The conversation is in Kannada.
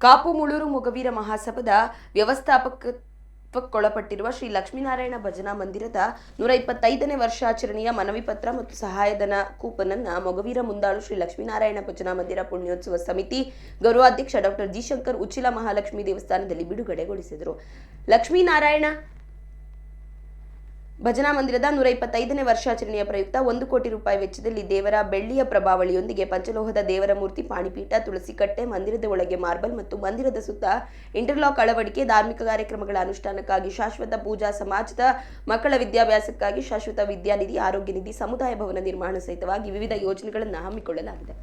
ಕಾಪು ಮುಳೂರು ಮೊಗವೀರ ಮಹಾಸಭಾದ ವ್ಯವಸ್ಥಾಪಕತ್ವಕ್ಕೊಳಪಟ್ಟಿರುವ ಶ್ರೀ ಲಕ್ಷ್ಮೀನಾರಾಯಣ ಭಜನಾ ಮಂದಿರದ 125ನೇ ವರ್ಷಾಚರಣೆಯ ಮನವಿ ಪತ್ರ ಮತ್ತು ಸಹಾಯಧನ ಕೂಪನ್ ಅನ್ನು ಮೊಗವೀರ ಮುಂದಾಳು ಶ್ರೀ ಲಕ್ಷ್ಮೀನಾರಾಯಣ ಭಜನಾ ಮಂದಿರ ಪುಣ್ಯೋತ್ಸವ ಸಮಿತಿ ಗೌರವಾಧ್ಯಕ್ಷ ಡಾಕ್ಟರ್ ಜಿ ಶಂಕರ್ ಉಚ್ಚಿಲ ಮಹಾಲಕ್ಷ್ಮಿ ದೇವಸ್ಥಾನದಲ್ಲಿ ಬಿಡುಗಡೆಗೊಳಿಸಿದರು. ಲಕ್ಷ್ಮೀನಾರಾಯಣ ಭಜನಾ ಮಂದಿರದ 125ನೇ ವರ್ಷಾಚರಣೆಯ ಪ್ರಯುಕ್ತ 1 ಕೋಟಿ ರೂಪಾಯಿ ವೆಚ್ಚದಲ್ಲಿ ದೇವರ ಬೆಳ್ಳಿಯ ಪ್ರಭಾವಳಿಯೊಂದಿಗೆ ಪಂಚಲೋಹದ ದೇವರ ಮೂರ್ತಿ, ಪಾಣಿಪೀಠ, ತುಳಸಿ ಕಟ್ಟೆ, ಮಂದಿರದ ಒಳಗೆ ಮಾರ್ಬಲ್ ಮತ್ತು ಮಂದಿರದ ಸುತ್ತ ಇಂಟರ್ಲಾಕ್ ಅಳವಡಿಕೆ, ಧಾರ್ಮಿಕ ಕಾರ್ಯಕ್ರಮಗಳ ಅನುಷ್ಠಾನಕ್ಕಾಗಿ ಶಾಶ್ವತ ಪೂಜಾ, ಸಮಾಜದ ಮಕ್ಕಳ ವಿದ್ಯಾಭ್ಯಾಸಕ್ಕಾಗಿ ಶಾಶ್ವತ ವಿದ್ಯಾನಿಧಿ, ಆರೋಗ್ಯ ನಿಧಿ, ಸಮುದಾಯ ಭವನ ನಿರ್ಮಾಣ ಸಹಿತವಾಗಿ ವಿವಿಧ ಯೋಜನೆಗಳನ್ನು ಹಮ್ಮಿಕೊಳ್ಳಲಾಗಿದೆ.